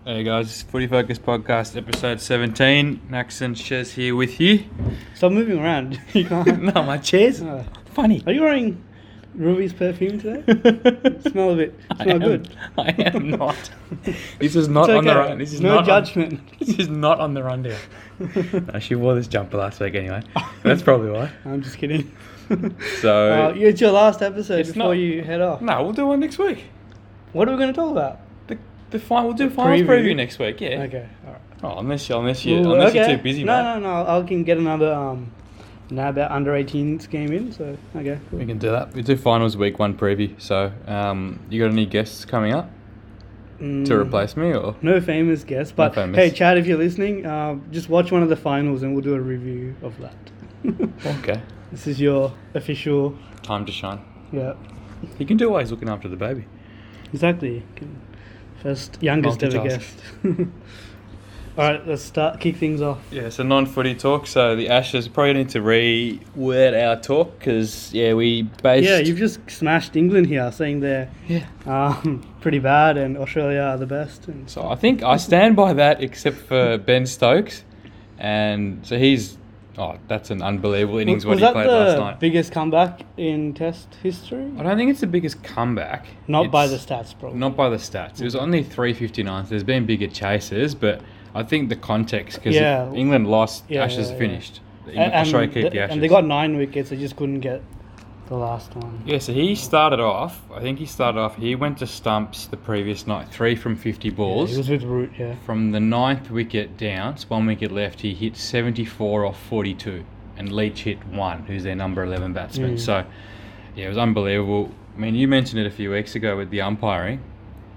Hey guys, it's Footy Focus Podcast episode 17. Max and Shez here with you. Stop moving around. You can't. No, my chair's funny. Are you wearing Ruby's perfume today? Smell good. I am not. This is not It's on the okay. run. This is No not judgment. This is not on the rundown. No, she wore this jumper last week anyway. That's probably why. I'm just kidding. So it's your last episode It's before not. you head off. no, we'll do one next week. What are we going to talk about? We'll do finals Preview. preview next week. Yeah. Okay. All right. Oh, unless you're Okay. too busy, no, mate. No. I can get another now about under 18s game in. So okay. Cool. We can do that. We do finals week 1 preview. So, you got any guests coming up to replace me or? No famous guests, but famous. hey, Chad, if you're listening, just watch one of the finals and we'll do a review of that. Okay. This is your official. Time to shine. Yeah. He can do while he's looking after the baby. Exactly. First youngest ever Multitask. guest. All right, let's kick things off. Yeah, so non-footy talk. So the Ashes probably need to reword our talk because we based. Yeah, you've just smashed England here, saying they're pretty bad and Australia are the best. And So I think I stand by that, except for Ben Stokes, and so that's an unbelievable innings what he played last Was that the night. biggest comeback in Test history? I don't think it's the biggest comeback. Not by It's- the stats, probably. Not by the stats. It was only 359. So there's been bigger chases, but I think the context because Yeah. England lost, Yeah, Ashes yeah. finished. And Australia kept the Ashes. and they got 9 wickets. They just couldn't get the last one. Yeah, so he started off. He went to stumps the previous night, 3 from 50 balls. Yeah, he was with Root, yeah. From the 9th wicket down, it's 1 wicket left. He hit 74 off 42, and Leach hit 1, who's their number 11 batsman. So, yeah, it was unbelievable. I mean, you mentioned it a few weeks ago with the umpiring.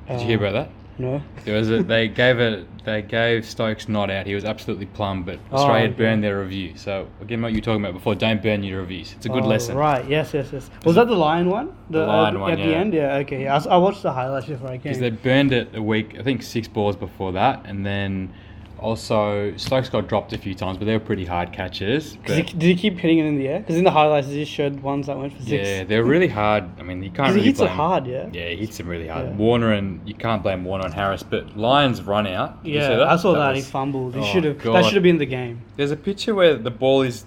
Did you hear about that? No. There was they gave Stokes not out. He was absolutely plumb, but Australia had burned their review. So again, what you were talking about before, don't burn your reviews. It's a good lesson. Right, yes. Was that the Lion one? The Lion one, at the yeah. end, yeah. Okay, yeah. I watched the highlights before I came. Because they burned it a week, I think 6 balls before that, and then also Stokes got dropped a few times, but they were pretty hard catches. Did he keep hitting it in the air? Because in the highlights, they just showed ones that went for 6. Yeah, they're really hard. I mean, you can't Because really he hits blame. it hard, yeah. Yeah, he hits them really hard. Yeah. Warner you can't blame Warner and Harris, but Lions run out. Did you see Yeah, that? I saw that. He was- fumbled. He Oh, should have. That God. should have been the game. There's a picture where the ball's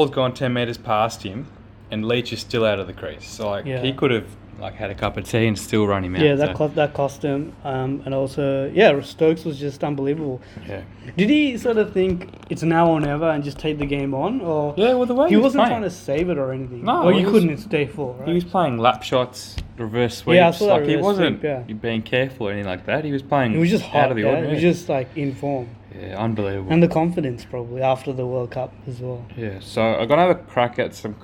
gone 10 metres past him, and Leach is still out of the crease. So he could have had a cup of tea and still run him out. Yeah, so. that cost him. And also, Stokes was just unbelievable. Yeah. Did he sort of think it's now or never and just take the game on, or Yeah, well, the way he wasn't playing. trying to save it or anything? No, or he you was- couldn't. It's day 4, right? He was playing lap shots, reverse sweeps. Yeah, I saw that he reverse wasn't sweep, yeah. being careful or anything like that. He was playing. He was just hot. out of the Yeah? He ordinary. was just in form, Yeah, unbelievable. and the confidence probably after the World Cup as well. Yeah, so I'm gonna have a crack at some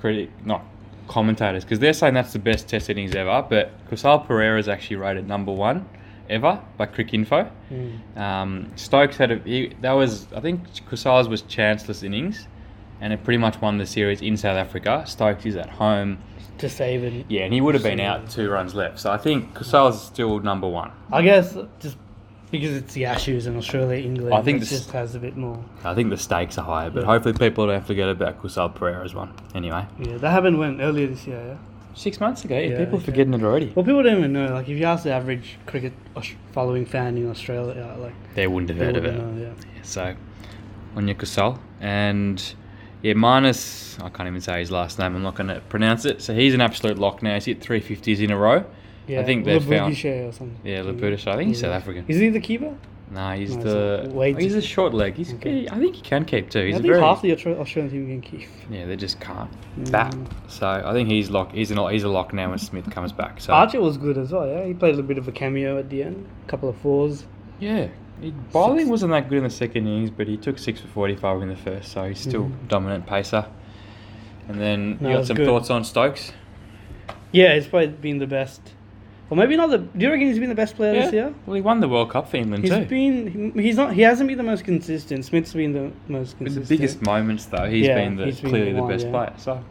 commentators, because they're saying that's the best Test innings ever, but Kusal Pereira is actually rated number 1 ever by Cricinfo. Stokes I think Kusal's was chanceless innings, and it pretty much won the series in South Africa. Stokes is at home. To save it. Yeah, and he would have been out 2 runs left. So I think Kusal's still number 1. I guess just because it's the Ashes in Australia, England, I think it just has a bit more. I think the stakes are higher, but hopefully people don't forget about Kusal Pereira's one. Anyway, Yeah, that happened earlier this year, yeah? 6 months ago, Yeah, people are okay. forgetting it already. Well, people don't even know. If you ask the average cricket following fan in Australia, They wouldn't have they heard of wouldn't it. know, yeah. So, on your Kusal. And, Marnus, I can't even say his last name, I'm not going to pronounce it. So, he's an absolute lock now. He's hit 350s in a row. Yeah, I think they've found... Labubuche or something. Yeah, Labubuche, I think he's South African. Is he the keeper? No, he's No, he's a short leg. I think he can keep too. He's I a think very... half the Australian team can keep. Yeah, they just can't bat. So, I think he's lock. He's a lock now when Smith comes back. So Archer was good as well, yeah? He played a bit of a cameo at the end. A couple of 4s. yeah, bowling wasn't that good in the second innings, but he took 6 for 45 in the first, so he's still dominant pacer. And then you got it's some good. thoughts on Stokes? Yeah, he's probably been the best. Or maybe not the... Do you reckon he's been the best player this year? Well, he won the World Cup for England too. He hasn't been the most consistent. Smith's been the most With consistent. the biggest moments, though, he's been clearly the best player. So,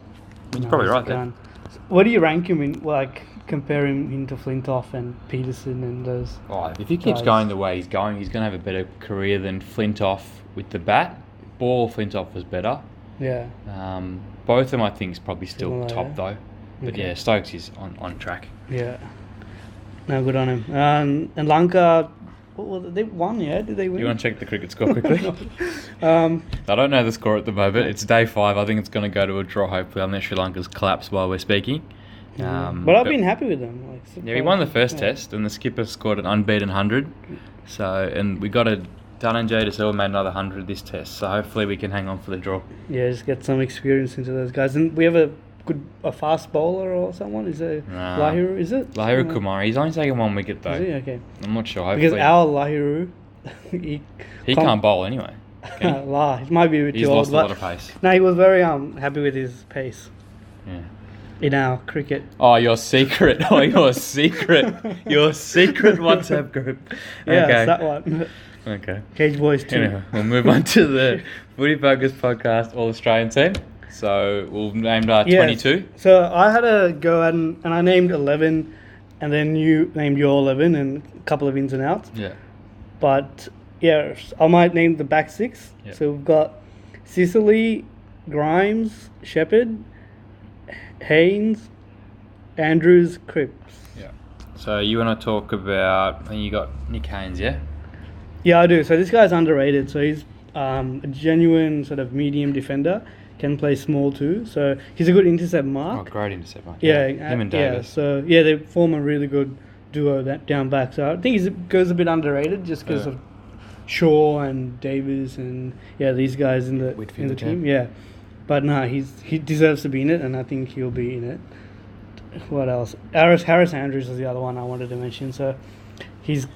you're probably right there. What do you rank him in? Compare him into Flintoff and Peterson and those. Oh, if he keeps guys. going the way he's going, he's going to have a better career than Flintoff with the bat. Ball, Flintoff was better. Yeah. Both of them, I think, is probably still Similar, top yeah. though. But Okay. yeah, Stokes is on track. Yeah. No, good on him. And Lanka, what was it? They won, yeah? Did they win? You want to check the cricket score quickly? Um, I don't know the score at the moment. It's day 5. I think it's going to go to a draw, hopefully, unless Sri Lanka's collapsed while we're speaking. but I've been happy with them. Like, Yeah, we won the first test, and the skipper scored an unbeaten 100. So, and we got a Dhananjaya to Silva made another 100 this test. So hopefully we can hang on for the draw. Yeah, just get some experience into those guys. And we have a fast bowler or someone. Is it Lahiru? Is it Lahiru Kumar? He's only taken 1 wicket though. Is he? Okay. I'm not sure. Hopefully. Because our Lahiru, he can't bowl anyway. Can he? He might be a bit He's too old. lost a lot of pace. No, he was very happy with his pace. Yeah. In our cricket. Oh, your secret. Your secret WhatsApp group. Yeah, Okay. it's that one. Okay. Cage Boys 2. Anyway, we'll move on to the Footy Focus Podcast All-Australian team. So we'll name 22. So I had a go at and I named 11, and then you named your 11 and a couple of ins and outs. Yeah. But yeah, I might name the back 6. Yep. So we've got Sicily, Grimes, Shepherd, Haynes, Andrews, Cripps. Yeah. So you want to talk about, I think you got Nick Haynes, yeah? Yeah, I do. So this guy's underrated. So he's a genuine sort of medium defender. Can play small too. So he's a good intercept mark. Oh, great intercept mark. Yeah, Him and Davis. Yeah, so yeah, they form a really good duo that down back. So I think he goes a bit underrated just because of Shaw and Davis and these guys in the team. Yeah, but no, he deserves to be in it, and I think he'll be in it. What else? Harris Andrews is the other one I wanted to mention. So he's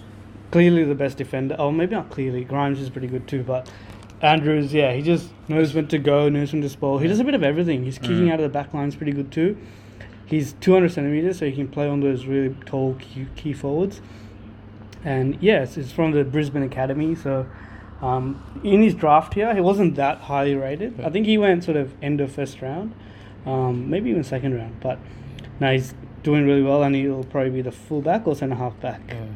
clearly the best defender. Oh, maybe not clearly. Grimes is pretty good too, but Andrews, he just knows when to go, knows when to bowl. He does a bit of everything. His kicking out of the back line is pretty good too. He's 200 centimeters, so he can play on those really tall key forwards. And yes, it's from the Brisbane Academy. So in his draft here, he wasn't that highly rated. I think he went sort of end of first round, maybe even second round. But now he's doing really well, and he'll probably be the fullback or centre half back. Yeah.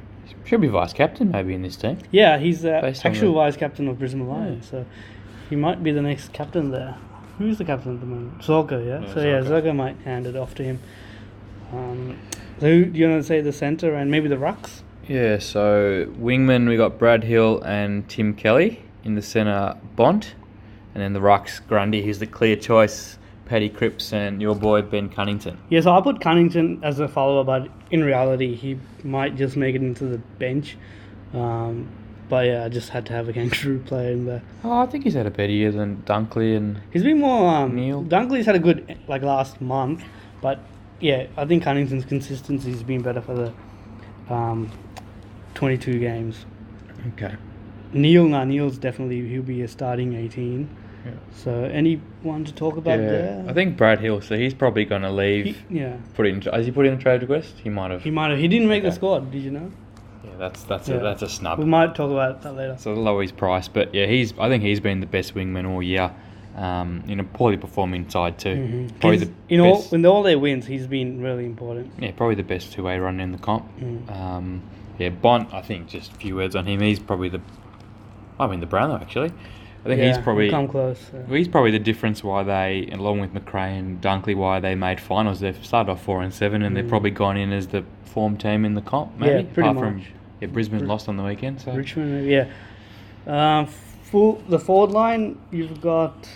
Should be vice captain maybe in this team. Yeah, he's the actual vice captain of Brisbane Lions, so he might be the next captain there. Who's the captain at the moment? Zorka, yeah? So Zorka might hand it off to him. So do you want to say the centre and maybe the rucks? Yeah, so wingman we got Brad Hill and Tim Kelly. In the centre, Bont. And then the rucks, Grundy, who's the clear choice, Paddy Cripps and your boy Ben Cunnington. Yeah, so I put Cunnington as a follower, but in reality he might just make it into the bench. But yeah, I just had to have a kangaroo player in there. Oh, I think he's had a better year than Dunkley and he's been more Neil. Dunkley's had a good last month, but yeah, I think Cunnington's consistency has been better for the 22 games. Okay. Neil's definitely, he'll be a starting 18. Yeah. So anyone to talk about there? I think Brad Hill, so he's probably going to leave. Has he put in a trade request? He might have. He didn't make the squad, did you know? Yeah, that's a snub. We might talk about that later. So lower his price, but yeah, I think he's been the best wingman all year. In a poorly performing side too. Mm-hmm. Probably in all their wins, he's been really important. Yeah, probably the best two-way runner in the comp. Bont, I think just a few words on him. He's probably the Brownlow actually. I think he's probably come close. He's probably the difference why they, along with McRae and Dunkley, why they made finals. They've started off 4-7, and they've probably gone in as the form team in the comp. Maybe yeah, pretty apart much. From Brisbane lost on the weekend. So Richmond, yeah. For the forward line, you've got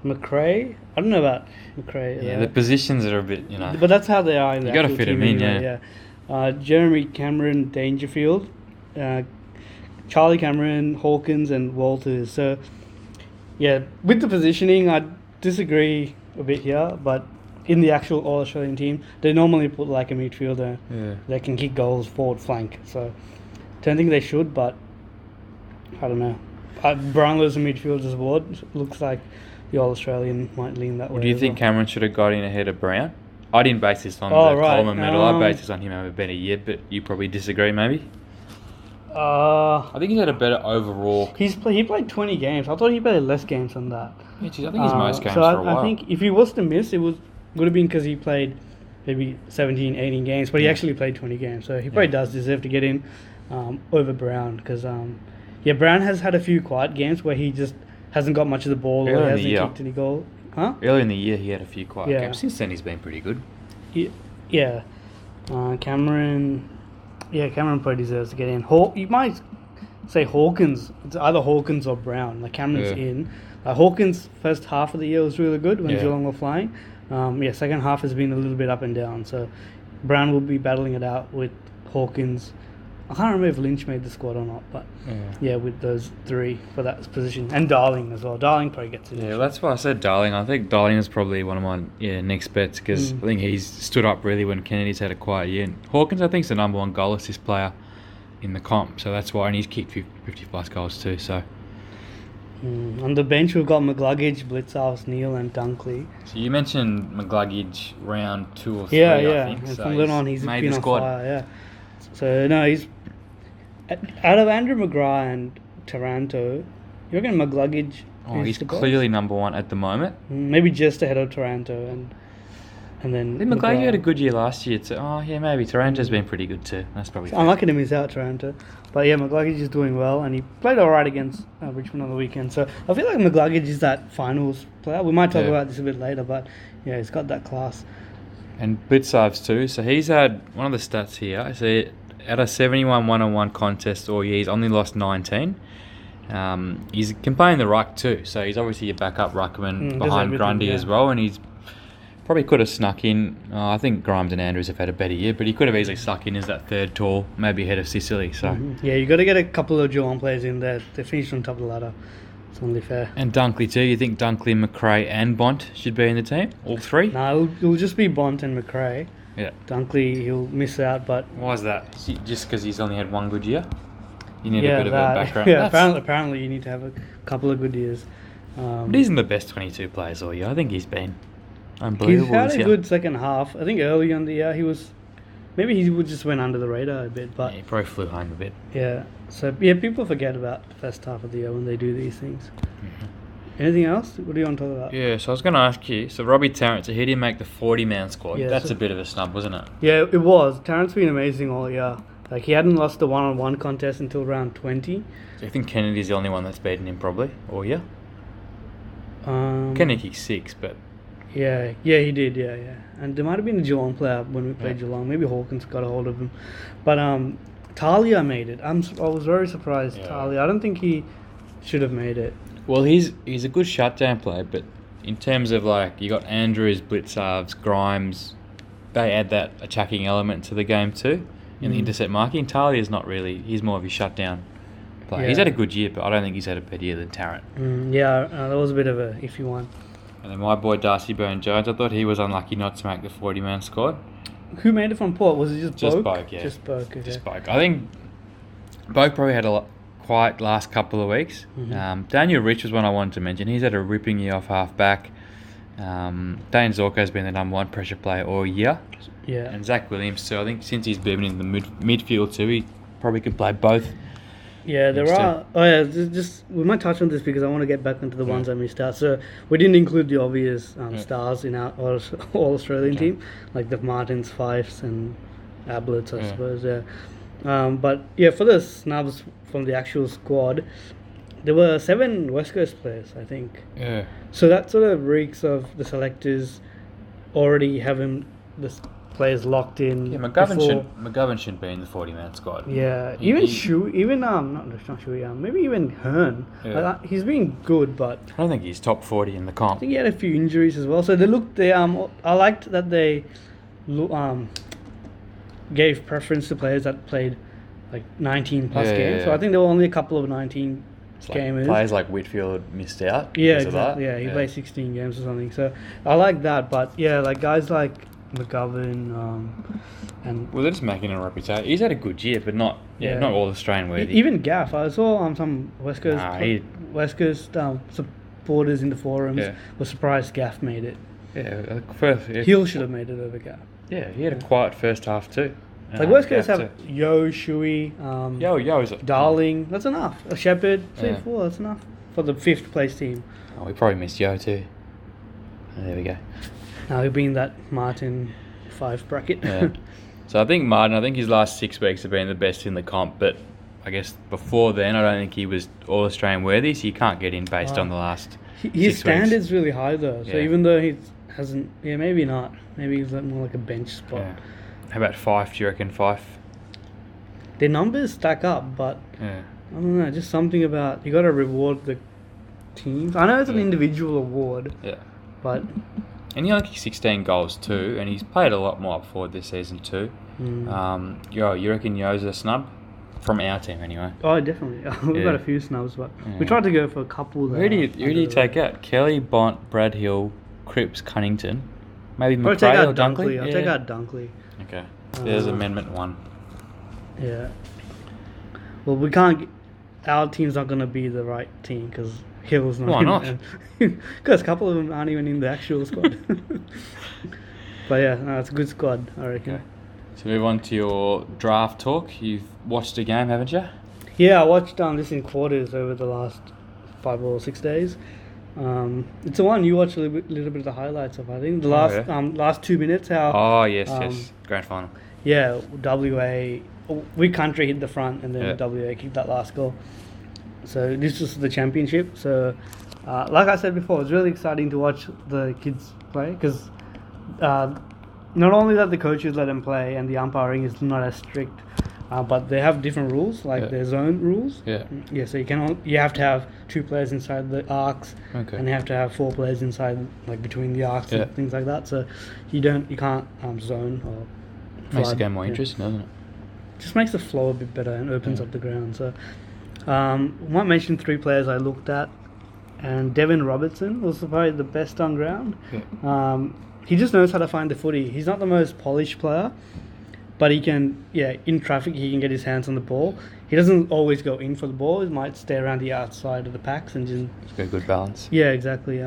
McRae. I don't know about McRae. Yeah, the positions are a bit, but that's how they are. You got to fit them in, yeah. Jeremy Cameron, Dangerfield, Charlie Cameron, Hawkins, and Walters. So, yeah, with the positioning, I disagree a bit here, but in the actual All-Australian team, they normally put like a midfielder that can kick goals forward flank. So, don't think they should, but I don't know. Brownlow's a midfielder's award. Looks like the All-Australian might lean that way. Do you think Cameron should have got in ahead of Brown? I didn't base this on the Coleman medal. I based this on him having a better year, but you probably disagree, maybe? I think he's had a better overall. He played 20 games. I thought he played less games than that. Yeah, I think he's most games so for a while. I think if he was to miss, it would have been because he played maybe 17, 18 games, but he actually played 20 games. So he probably does deserve to get in over Brown because, Brown has had a few quiet games where he just hasn't got much of the ball or hasn't kicked any goal. Huh? Early in the year, he had a few quiet games. Since then, he's been pretty good. Yeah. Cameron probably deserves to get in. He might say Hawkins. It's either Hawkins or Brown. Like Cameron's in. Hawkins first half of the year was really good when Geelong were flying. Second half has been a little bit up and down. So Brown will be battling it out with Hawkins. I can't remember if Lynch made the squad or not, but with those three for that position. And Darling as well. Darling probably gets it. Yeah, that's why I said Darling. I think Darling is probably one of my next bets because I think he's stood up really when Kennedy's had a quiet year. And Hawkins, I think, is the number one goal assist player in the comp, so that's why. And he's kicked 50 plus goals too, so. On the bench, we've got McGluggage, Blitzhouse, Neal, and Dunkley. So you mentioned McGluggage round 2 or 3, I think. And so from then on, he's made been the on squad. fire, So, no, he's... Out of Andrew McGrath and Taranto, you reckon McGluggage he's clearly number one at the moment. Maybe just ahead of Taranto and then... McGluggage had a good year last year too. Maybe. Taranto's been pretty good too. That's probably I'm lucky to miss out Taranto. But McGluggage is doing well, and he played alright against Richmond on the weekend. So I feel like McGluggage is that finals player. We might talk about this a bit later, but he's got that class. And Blitzarves too. So he's had one of the stats here. So out of 71 one-on-one contests all year, he's only lost 19. He's can play in the ruck too. So he's obviously your backup ruckman behind Grundy as well, and he's probably could have snuck in. I think Grimes and Andrews have had a better year, but he could have easily snuck in as that third tall, maybe ahead of Sicily. So you got to get a couple of Geelong players in there. They finished on top of the ladder. It's only fair. And Dunkley too. You think Dunkley, McRae, and Bont should be in the team? All three? No, it'll just be Bont and McRae. Yeah. Dunkley, he'll miss out, but why is that? Just because he's only had one good year? You need a bit of a background. Yeah, apparently you need to have a couple of good years. But he's in the best 22 players all year. I think he's been unbelievable. He's had a good second half. I think early in the year he was... Maybe he would just went under the radar a bit, but... he probably flew home a bit. Yeah. So, people forget about the first half of the year when they do these things. Anything else? What do you want to talk about? Yeah, so I was going to ask you, so Robbie Tarrant, he didn't make the 40-man squad. Yeah, that's a bit of a snub, wasn't it? Yeah, it was. Tarrant's been amazing all year. Like, he hadn't lost the one-on-one contest until round 20. So you think Kennedy's the only one that's beaten him probably all year? Kennedy kicked 6, but... Yeah, he did, yeah. And there might have been a Geelong player when we played Geelong. Maybe Hawkins got a hold of him. But Talia made it. I was very surprised, Talia. I don't think he should have made it. Well, he's a good shutdown player, but in terms of, like, you got Andrews, Blitzarves, Grimes, they add that attacking element to the game too, in the intercept marking. Talia's not really, he's more of a shutdown player. He's had a good year, but I don't think he's had a better year than Tarrant. That was a bit of a iffy one. And then my boy Darcy Byrne-Jones, I thought he was unlucky not to make the 40-man squad. Who made it from Port? Was it just Boak? Just Boak, okay. Just Boak. I think Boak probably had a quiet last couple of weeks. Daniel Rich was one I wanted to mention. He's had a ripping year off half-back. Dane Zorko's been the number one pressure player all year. Yeah. And Zach Williams too. I think since he's moving in the midfield too, he probably could play both. Yeah, there are... we might touch on this because I want to get back into the ones I missed out. So, we didn't include the obvious stars in our All-Australian team, like the Martins, Fifes, and Ablets, I suppose, but, for the snubs from the actual squad, there were 7 West Coast players, I think. Yeah. So, that sort of reeks of the already having the players locked in. Yeah, McGovern should be in the 40-man squad. Yeah, maybe even Hearn. Yeah. He's been good, but I don't think he's top 40 in the comp. I think he had a few injuries as well. So I liked that they gave preference to players that played like 19 plus games. Yeah. So I think there were only a couple of 19 gamers. Players like Whitfield missed out. Yeah, exactly. Yeah, he played 16 games or something. So I like that, but like guys like McGovern, and they're just making a reputation. He's had a good year, but not all Australian worthy. Even Gaff, I saw some West Coast supporters in the forums were surprised Gaff made it. Hill should have made it over Gaff. Yeah, he had a quiet first half too. Like West Coast have Yo, Shuey, Yo's Darling. That's enough. A Shepherd, 3-4. That's enough for the 5th place team. Oh, we probably missed Yo too. There we go. Now he'll be in that Martin 5 bracket. Yeah. So I think his last 6 weeks have been the best in the comp, but I guess before then I don't think he was all Australian worthy, so you can't get in based on the last 6 His standard's weeks. really high though, so even though he hasn't, maybe not. Maybe he's more like a bench spot. Yeah. How about Fife? Do you reckon Fife? Their numbers stack up, but I don't know, just something about you got to reward the teams. I know it's an individual award. Yeah. But and he only kicked 16 goals too, and he's played a lot more up forward this season too. You reckon Yo's a snub? From our team anyway. Oh, definitely. We've got a few snubs, but we tried to go for a couple there. Who do you take out? Kelly, Bont, Brad Hill, Cripps, Cunnington. Maybe I'll McRae take out or Dunkley? I'll take out Dunkley. Okay. There's Amendment 1. Yeah. Well, we can't... Our team's not going to be the right team because Hill's not. Why not? Because a couple of them aren't even in the actual squad. But yeah, no, it's a good squad, I reckon. Okay. So move on to your draft talk. You've watched a game, haven't you? Yeah, I watched this in quarters over the last 5 or 6 days. It's the one you watched a little bit of the highlights of, I think. The last 2 minutes. How? Oh, yes. Grand final. Yeah, WA... We country hit the front and then WA kicked that last goal. So this was the championship. So, like I said before, it's really exciting to watch the kids play because not only that the coaches let them play and the umpiring is not as strict, but they have different rules, like their zone rules. Yeah. Yeah. So you have to have 2 players inside the arcs, and you have to have 4 players inside, like between the arcs and things like that. So you can't zone or. Makes the game more interesting, doesn't it? Just makes the flow a bit better and opens up the ground. So, I might mention 3 players I looked at, and Deven Robertson was probably the best on ground. Yeah. He just knows how to find the footy. He's not the most polished player, but he can, in traffic, he can get his hands on the ball. He doesn't always go in for the ball. He might stay around the outside of the packs and just... He's got a good balance. Yeah, exactly.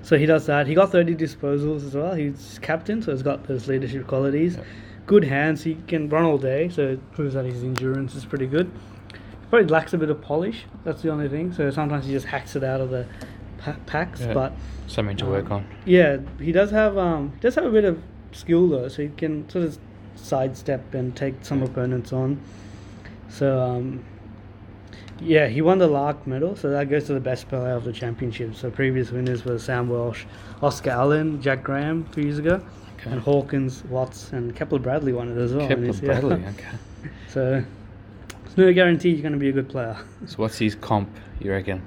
So he does that. He got 30 disposals as well. He's captain, so he's got those leadership qualities. Yeah. Good hands. He can run all day, so it proves that his endurance is pretty good. He probably lacks a bit of polish. That's the only thing. So sometimes he just hacks it out of the packs. Yeah. But something to work on. Yeah, he does have a bit of skill though, so he can sort of sidestep and take some opponents on. So he won the Lark medal, so that goes to the best player of the championship. So previous winners were Sam Welsh, Oscar Allen, Jack Graham 2 years ago. Okay. And Hawkins, Watts, and Kepler Bradley won it as well. Bradley, okay. So, there's no guarantee you're going to be a good player. So, what's his comp, you reckon?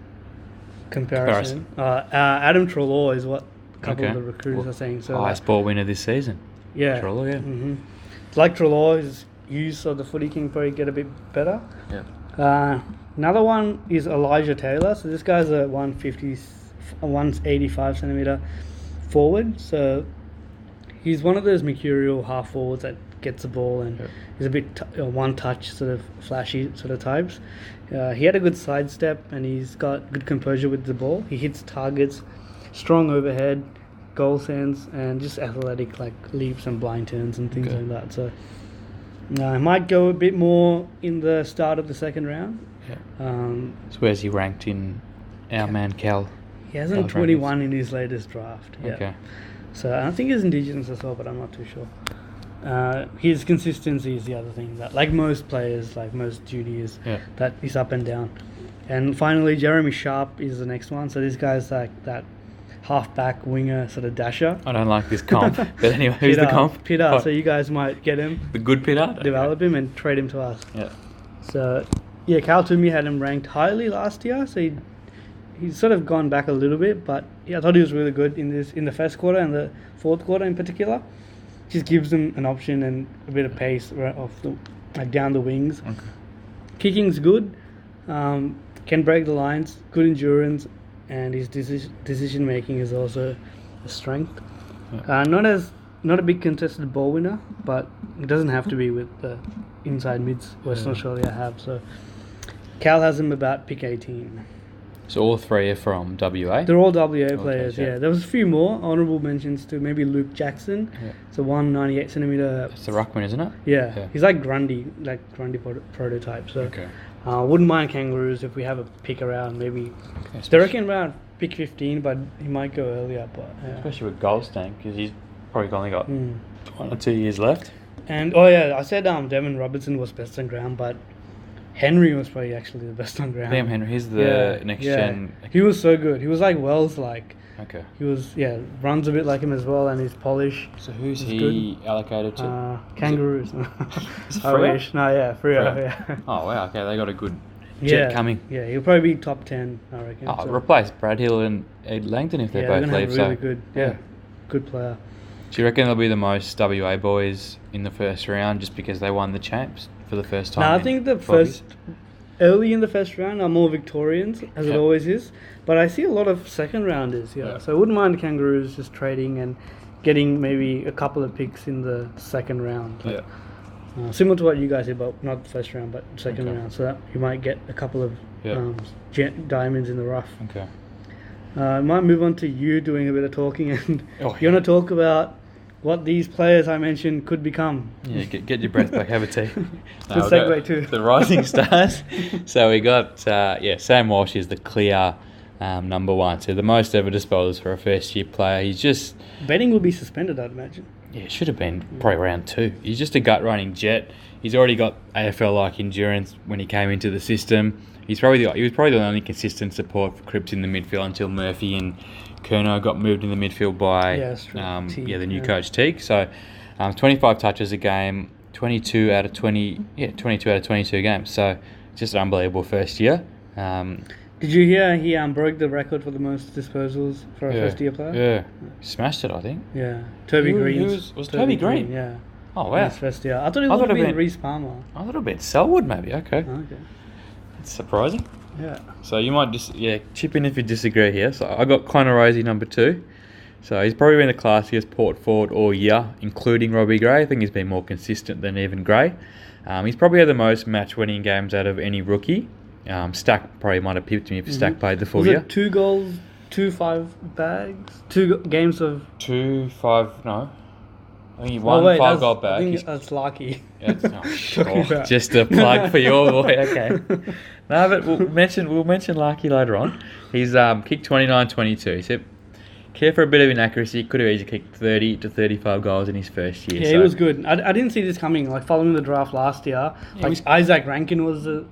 Comparison. Adam Treloar is what a couple of the recruiters are saying. So highest ball winner this season. Yeah. Treloar, yeah. Mm-hmm. Like Treloar, his use of the footy can probably get a bit better. Yeah. Another one is Elijah Taylor. So, this guy's a 185 centimetre forward. So, he's one of those mercurial half forwards that gets the ball and is a bit one touch sort of flashy sort of types. He had a good sidestep and he's got good composure with the ball. He hits targets, strong overhead, goal sense, and just athletic like leaps and blind turns and things like that. So I might go a bit more in the start of the second round. Yeah. So where's he ranked in our man Cal? He has him 21 in his latest draft. Yeah. Okay. So I think he's Indigenous as well, but I'm not too sure. His consistency is the other thing that, like most players, like most juniors, that is up and down. And finally, Jeremy Sharp is the next one. So this guy's like that half-back winger sort of dasher. I don't like this comp, but anyway, who's the comp? Pitta. So you guys might get him. The good Pitta? Develop him and trade him to us. Yeah. So yeah, Cal Toomey had him ranked highly last year. So he's sort of gone back a little bit, but I thought he was really good in the first quarter and the fourth quarter in particular. Just gives them an option and a bit of pace down the wings. Okay. Kicking's good, can break the lines, good endurance, and his decision making is also a strength. Yeah. Not a big contested ball winner, but it doesn't have to be with the inside mids Western Australia have. So Cal has him about pick 18. So all 3 are from WA? They're all WA players, yeah. There was a few more honourable mentions to maybe Luke Jackson. Yeah. It's a 198 centimetre. It's the ruckman, isn't it? Yeah. He's like Grundy prototype. So wouldn't mind Kangaroos if we have a pick around maybe. Okay, they reckon around pick 15, but he might go earlier. But especially with Goldstein, because he's probably only got 1 or 2 years left. And I said Deven Robertson was best on ground, but Henry was probably actually the best on ground. Liam Henry, he's the next gen. He was so good. He was like Wells-like. Okay. He was, runs a bit like him as well, and his polish. So who's he allocated to? Kangaroos. I wish. No, Freo, yeah. Oh, wow, okay, they got a good Jet coming. Yeah, he'll probably be top 10, I reckon. Oh, replace Brad Hill and Ed Langton if they both leave. Really good. Yeah, good player. Do you reckon there'll be the most WA boys in the first round just because they won the champs for the first time? No, I think early in the first round are more Victorians, as it always is. But I see a lot of second rounders, so I wouldn't mind Kangaroos just trading and getting maybe a couple of picks in the second round. Similar to what you guys did, but not the first round, but second round. So that you might get a couple of diamonds in the rough. Okay. I might move on to you doing a bit of talking, and you want to talk about what these players I mentioned could become. Yeah, get your breath back, have a tea. Good segue too. The rising stars. So we got Sam Walsh is the clear number one. So the most ever disposals for a first year player. He's just Betting will be suspended, I'd imagine. Yeah, it should have been probably round 2. He's just a gut running jet. He's already got AFL like endurance when he came into the system. He was probably the only consistent support for Cripps in the midfield until Murphy and Kerno got moved in the midfield by the new coach Teague. So 25 touches a game, 22 out of 22 games. So just an unbelievable first year. Did you hear he broke the record for the most disposals for a first year player? Yeah, smashed it, I think. Yeah, Toby Green. Was Toby Green? Yeah. Oh wow. His first year. I thought it would have been Reece Palmer. I thought it would have been Selwood maybe. Okay. It's surprising. Yeah. So you might just chip in if you disagree here. So I got Clarko number 2. So he's probably been the classiest port forward all year, including Robbie Gray. I think he's been more consistent than even Gray. He's probably had the most match-winning games out of any rookie. Stack probably might have pipped me if Stack played the full year. 2 goals, 2 5 bags, 2 games of 2 5. No, I think he won 5 goal bag. I think that's lucky. Just a plug for your boy. Okay. No, but we'll mention Larky later on. He's kicked 29-22. He said, care for a bit of inaccuracy, could have easily kicked 30 to 35 goals in his first year. Yeah, he was good. I didn't see this coming. Like following the draft last year, Isaac Rankin was a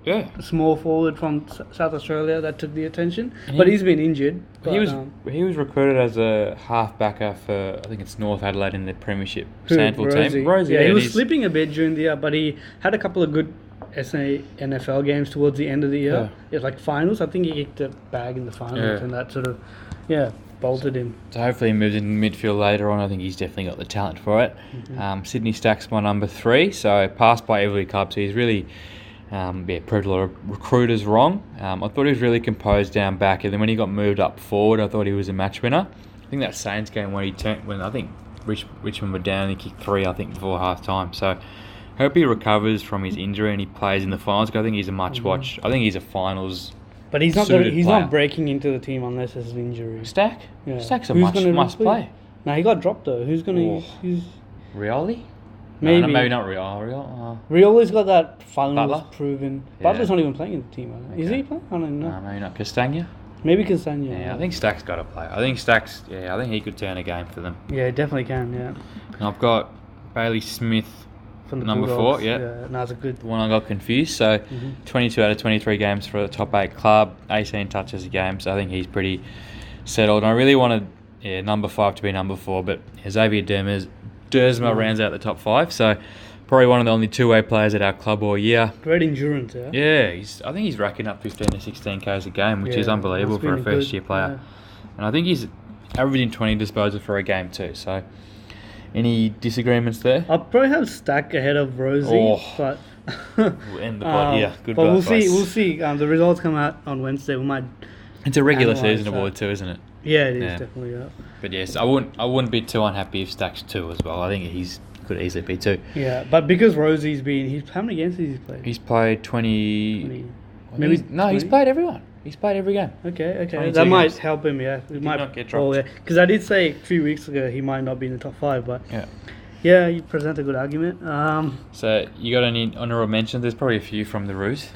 small forward from South Australia that took the attention, but he's been injured. He was recruited as a half-backer for, I think it's North Adelaide in the Premiership Sandford team. Rosie, he was slipping a bit during the year, but he had a couple of good NFL games towards the end of the year. Yeah. It was like finals. I think he kicked a bag in the finals, and that sort of, bolted him. So hopefully he moves into midfield later on. I think he's definitely got the talent for it. Sydney Stack's my number 3, so passed by every club. So he's really proved a lot of recruiters wrong. I thought he was really composed down back, and then when he got moved up forward, I thought he was a match winner. I think that Saints game when I think Richmond were down, he kicked 3 before half time. So hope he recovers from his injury and he plays in the finals. Because I think he's a watch. I think he's a finals. But he's not breaking into the team unless there's an injury. Stack? Yeah. Stack's a must play. No, he got dropped though. Who's going to use... Rioli? Maybe. No, maybe not Rioli. Rioli's got that finals proven. Butler's not even playing in the team. Okay. Is he playing? I don't know. No, maybe not. Castagna? Maybe Castagna. Yeah, I think Stack's got to play. I think he could turn a game for them. Yeah, definitely can, yeah. And I've got Bailey Smith from the number Bulldogs. 4, No, it's a good one. I got confused. So 22 out of 23 games for the top 8 club, 18 touches a game. So I think he's pretty settled. And I really wanted number 5 to be number 4, but Xavier Dersma rounds out the top 5. So probably one of the only two-way players at our club all year. Great endurance, yeah. Yeah, I think he's racking up 15 to 16 Ks a game, which is unbelievable for a first-year player. Yeah. And I think he's averaging 20 disposals for a game too. So, any disagreements there? I'll probably have Stack ahead of Rosie, but we'll end the pod here. Good, but we'll see. The results come out on Wednesday. We might. It's a regular season award too, isn't it? Yeah, it is definitely. Yeah. But yes, I wouldn't be too unhappy if Stack's 2 as well. I think he's could easily be 2. Yeah, but because Rosie's been, how many games has he played? He's played 20. Maybe 20? He's played everyone. He's played every game. Okay. That might help him, yeah. He might not get dropped. Because I did say a few weeks ago he might not be in the top 5, but yeah, you present a good argument. So you got any honourable mentions? There's probably a few from the Roos.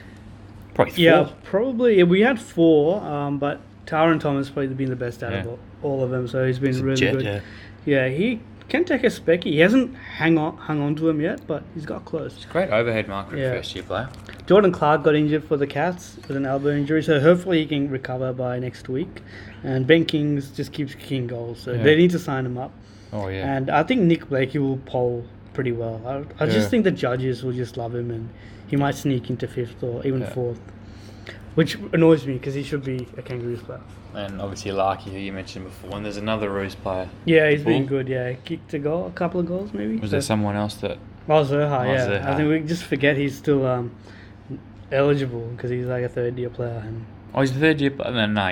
Probably 4. Yeah, probably. Yeah, we had 4, but Taron Thomas probably been the best out of all of them, so he's been really good. Yeah, he can take a specky. He hasn't hung on to him yet, but he's got close. It's a great overhead marker for a first-year player. Jordan Clark got injured for the Cats with an elbow injury, so hopefully he can recover by next week. And Ben Kings just keeps kicking goals, so they need to sign him up. Oh, yeah. And I think Nick Blakey will poll pretty well. I just think the judges will just love him, and he might sneak into 5th or even 4th. which annoys me because he should be a Kangaroos player. And obviously Larky, who you mentioned before, and there's another Roos player. Yeah, he's been good. Yeah, kicked a couple of goals maybe. Was there someone else that? Zaha, yeah. I think we just forget he's still eligible because he's like a third-year player. And he's a third-year player. No,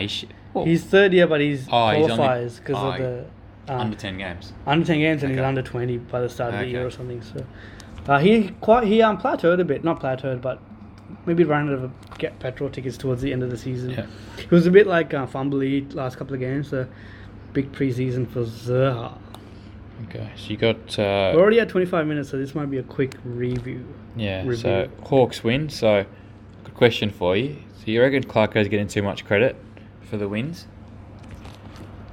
he's third year, but he qualifies because of the under 10 games. Under 10 games, and he's under 20 by the start of the year or something. So he plateaued a bit, not plateaued, but maybe ran out of petrol tickets towards the end of the season. Yeah. It was a bit like Fumbly last couple of games. So big preseason for Zaha. Okay, so you got... We're already at 25 minutes, so this might be a quick review. Yeah, so Hawks win. So, good question for you. So you reckon Clarko's getting too much credit for the wins?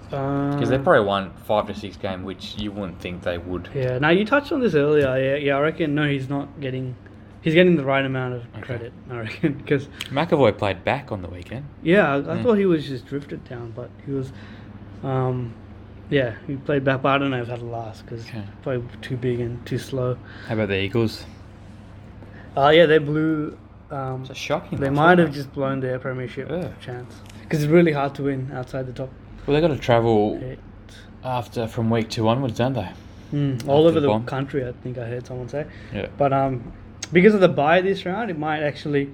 Because they probably won 5 to 6 games, which you wouldn't think they would. Yeah, now you touched on this earlier. Yeah, I reckon, no, he's not getting... He's getting the right amount of credit, I reckon, because... McAvoy played back on the weekend. Yeah, I thought he was just drifted down, but he was... he played back, but I don't know if that'll last because probably too big and too slow. How about the Eagles? They blew. It's shocking. They might have just blown their premiership chance because it's really hard to win outside the top. Well, they got to travel from week 2 onwards, don't they? All over the country, I think I heard someone say. Yeah. But because of the bye this round, it might actually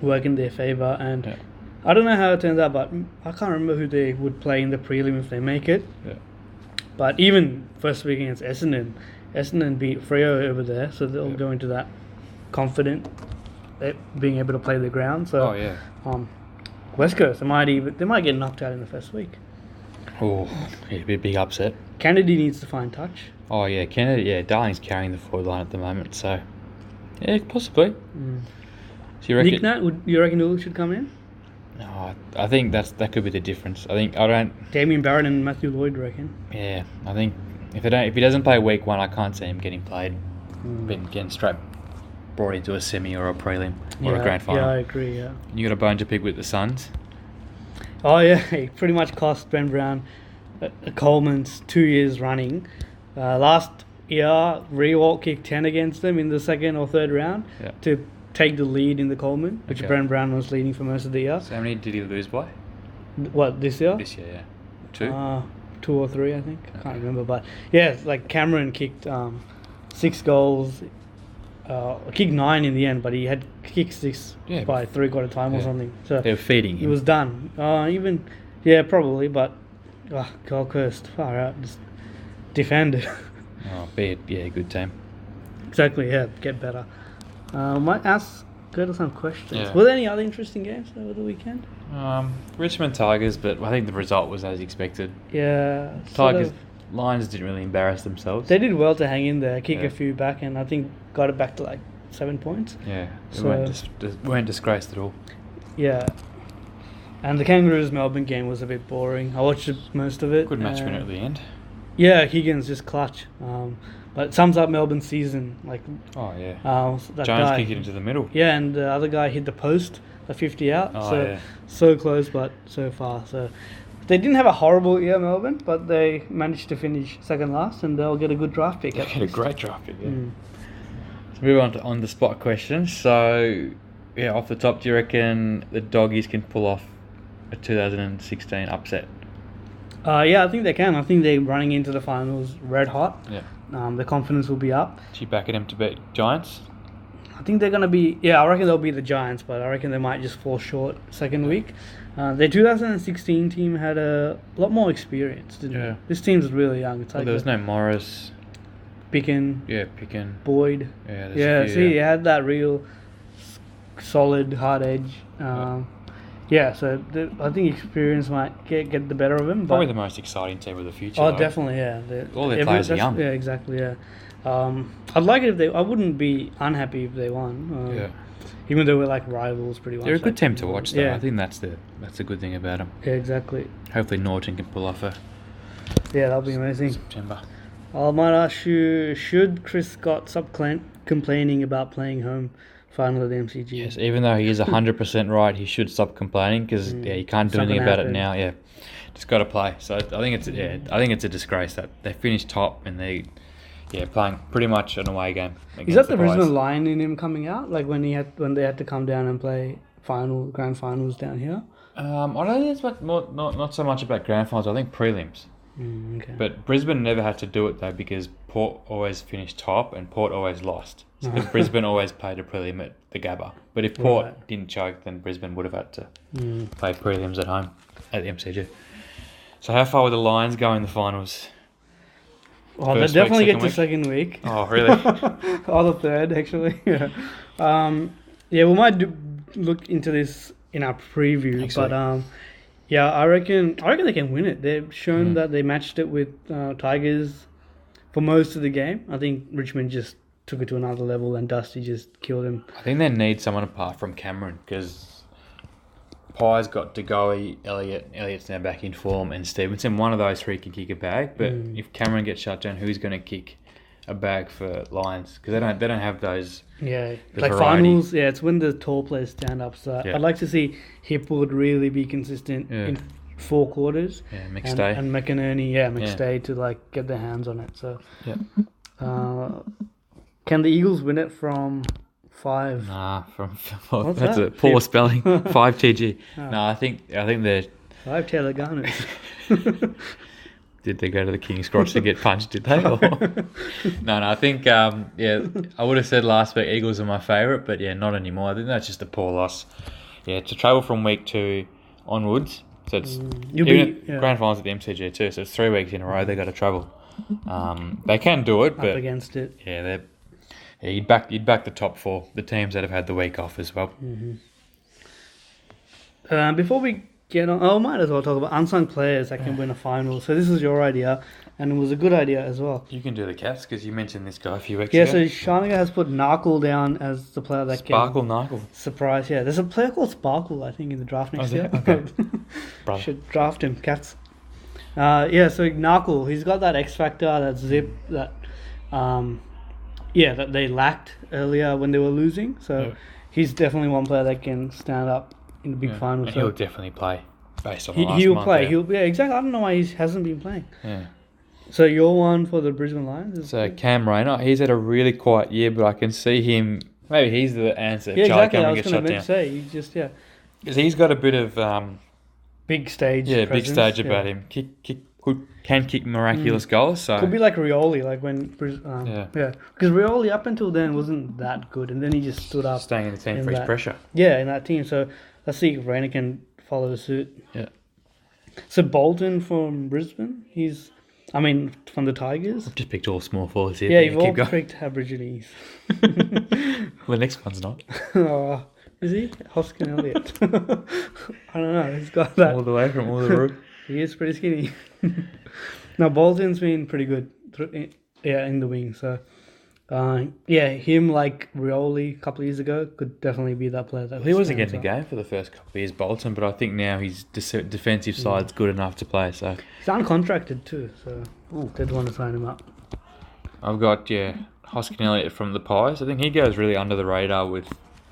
work in their favour and. Yeah. I don't know how it turns out, but I can't remember who they would play in the prelim if they make it. Yeah. But even first week against Essendon beat Freo over there, so they'll go into that confident at being able to play the ground. So, West Coast, they might get knocked out in the first week. Oh, it'd be a big upset. Kennedy needs to find touch. Oh yeah, Kennedy. Yeah, Darling's carrying the forward line at the moment, so yeah, possibly. So you reckon? Nick Nat, you reckon Ulu should come in? No, I think that could be the difference. Damien Barrett and Matthew Lloyd reckon. Yeah, I think if he doesn't play week 1, I can't see him getting played. Getting straight brought into a semi or a prelim or a grand final. Yeah, I agree. Yeah. You got a bone to pick with the Suns. Oh yeah, he pretty much cost Ben Brown Coleman's 2 years running. Last year, Rewalt kicked 10 against them in the second or third round to take the lead in the Coleman, which Brent Brown was leading for most of the year. So how many did he lose by? What, this year? This year, yeah. 2 or 3, I think. I can't remember, but yeah, like Cameron kicked 6 goals, kicked 9 in the end, but he had kicked 6 by 3/4 time or something. So they were feeding him. He was done. Probably, but Gold Coast, far out, just defended. Good team. Exactly, get better. Might go to some questions. Yeah. Were there any other interesting games over the weekend? Richmond Tigers, but I think the result was as expected. Yeah. Lions didn't really embarrass themselves. They did well to hang in there, kick a few back, and I think got it back to like 7 points. Yeah, they weren't disgraced at all. Yeah. And the Kangaroos Melbourne game was a bit boring. I watched most of it. Good match winner at the end. Yeah, Higgins just clutch. But it sums up Melbourne's season. Jones kicked it into the middle. Yeah, and the other guy hit the post, a 50 out. So close, but so far. So they didn't have a horrible year, Melbourne, but they managed to finish second last, and they'll get a good draft pick. They'll get a great draft pick, yeah. So move on to on-the-spot questions. So, off the top, do you reckon the Doggies can pull off a 2016 upset? I think they can. I think they're running into the finals red hot. Yeah. The confidence will be up. Do you back them to beat Giants? I think they're going to be... Yeah, I reckon they'll be the Giants, but I reckon they might just fall short second week. Their 2016 team had a lot more experience, didn't they? This team's really young. It's there was no Morris. Picken. Yeah, Picken. Boyd. Yeah, he had that real solid hard edge. So I think experience might get the better of him. Probably the most exciting team of the future. Oh, definitely, yeah. All their players are young. Yeah, exactly, yeah. I'd like it if they... I wouldn't be unhappy if they won. Even though we're like rivals pretty much. They're a good team to watch, though. Yeah. I think that's the good thing about them. Yeah, exactly. Hopefully Norton can pull off a... Yeah, that'll be amazing. September. I might ask you, should Chris Scott stop complaining about playing home final at the MCG? Yes, even though he is 100% right, he should stop complaining because he can't do anything about it now. Yeah, just got to play. So I think it's a disgrace that they finished top and they playing pretty much an away game. Is that the Brisbane line in him coming out? Like when they had to come down and play grand finals down here? I don't think it's not so much about grand finals. I think prelims. Okay. But Brisbane never had to do it though because Port always finished top and Port always lost. So Brisbane always played a prelim at the Gabba. But if Port didn't choke, then Brisbane would have had to play prelims at home at the MCG. So how far will the Lions go in the finals? Oh, they definitely get to second week. Oh, really? Or the third, actually. Yeah. We might look into this in our preview, excellent. But yeah, I reckon they can win it. They've shown that they matched it with Tigers for most of the game. I think Richmond just took it to another level and Dusty just killed him. I think they need someone apart from Cameron because Pies got Degoe, Elliott's now back in form, and Stevenson. One of those three can kick a bag, but if Cameron gets shut down, who's going to kick a bag for Lions? Because they don't have those. Yeah, like variety. Finals. Yeah, it's when the tall players stand up. So I'd like to see Hipwood really be consistent in 4 quarters. Yeah, McStay and McInerney. Yeah, McStay to like get their hands on it. So can the Eagles win it from 5? Nah, that's a poor spelling. 5 TG. No, I think they're 5 Taylor Garners. Did they go to the King's Cross to get punched, did they? No, I think, I would have said last week Eagles are my favourite, but not anymore. I think that's just a poor loss. Yeah, to travel from week 2 onwards, so it's grand finals at the MCG too, so it's 3 weeks in a row they got to travel. They can do it, but... Up against it. Yeah, you'd back the top 4, the teams that have had the week off as well. Before we get on, I might as well talk about unsung players that can win a final. So this is your idea, and it was a good idea as well. You can do the Cats because you mentioned this guy a few weeks ago. Yeah, so Sharnaga has put Narkle down as the player that Sparkle Narkle. Surprise, yeah. There's a player called Sparkle, I think, in the draft next year. Okay. Should draft him, Cats. So Narkle, he's got that X factor, that zip, that that they lacked earlier when they were losing. So he's definitely one player that can stand up in the big final. So he'll definitely play based on the last he'll month. Play. Exactly. I don't know why he hasn't been playing. Yeah. So your one for the Brisbane Lions? So Cam Rayner, he's had a really quiet year, but I can see him. Maybe he's the answer. Yeah, exactly. I was going to say he just because he's got a bit of big stage. Yeah, presence. Big stage about him. Can kick miraculous goals. So could be like Rioli, like when because Rioli up until then wasn't that good, and then he just stood up, staying in the team for his pressure. Yeah, in that team. So let's see if Rayner can follow the suit. Yeah. So Bolton from Brisbane, from the Tigers. I've just picked all small forwards here. Yeah, you've all picked Aborigines. The next one's not. Is he? Hoskin Elliott. I don't know. He's got that all the way from Uluru. He is pretty skinny. Now Bolton's been pretty good. In the wing. So, him like Rioli a couple of years ago could definitely be that player. He wasn't getting the game for the first couple of years, Bolton, but I think now his defensive side's good enough to play. So he's uncontracted too, so they'd want to sign him up. I've got Hoskin Elliott from the Pies. I think he goes really under the radar with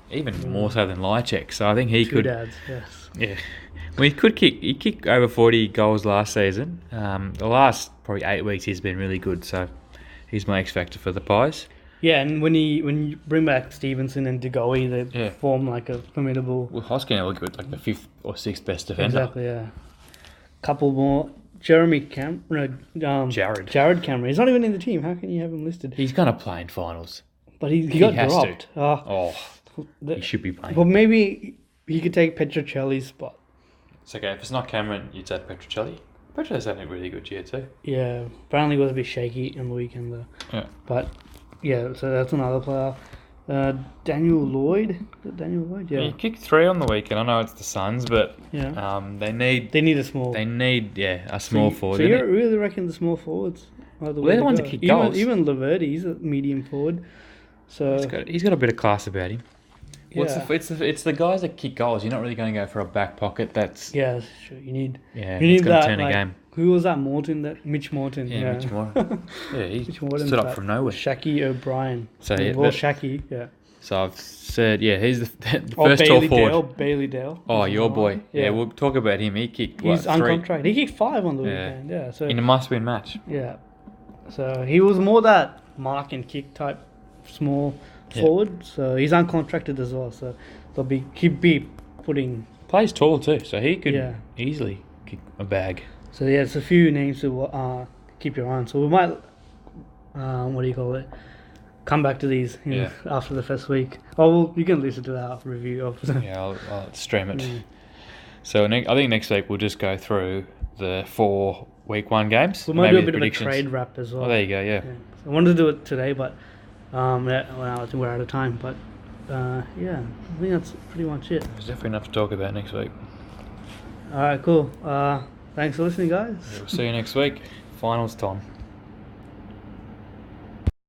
even more so than Lychek. So I think he could. Dads, yes. Yeah. Well, he could kick. He kicked over 40 goals last season. The last probably 8 weeks he's been really good. So he's my X factor for the Pies. Yeah, and when you bring back Stevenson and Degoe, they form like a formidable. Well, Hoskin will be like the 5th or 6th best defender. Exactly. Yeah. Couple more. Jared Cameron. He's not even in the team. How can you have him listed? He's going to play in finals. But he got dropped. He should be playing. Well, maybe he could take Petrocelli's spot. It's okay. If it's not Cameron, you'd say Petrocelli. Petrocelli's had a really good year too. Yeah. Apparently it was a bit shaky on the weekend though. Yeah. But, so that's another player. Daniel Lloyd? Yeah. He kicked 3 on the weekend. I know it's the Suns, but they need a small. They need a small forward. So you really reckon the small forwards are the way they're the ones that kick goals. Even Laverde, he's a medium forward. So he's got a bit of class about him. Yeah. It's the guys that kick goals. You're not really going to go for a back pocket. That's sure. You need that. Turn a game. Who was that? Mitch Morton. Yeah, Mitch Morton. He stood up from nowhere. Shaki O'Brien. So Shaki. Yeah. So I've said he's the first tall forward. Bailey Dale. Oh, your boy. Yeah, we'll talk about him. He kicked. He's uncontracted. He kicked 5 on the weekend. Yeah. So in a must-win match. Yeah. So he was more that mark and kick type small forward, so he's uncontracted as well. So he'd be putting. Plays tall too, so he could easily kick a bag. So yeah, it's a few names to keep your eye on. So we might, come back to these after the first week. Oh, well, you can listen to that review of. Yeah, I'll stream it. So I think next week we'll just go through the 4 week 1 games. We might do a bit of a trade wrap as well. Oh, there you go. Yeah. I wanted to do it today, but I think we're out of time. But I think that's pretty much it. There's definitely enough to talk about next week. All right, cool. Thanks for listening, guys. We'll see you next week. Finals time.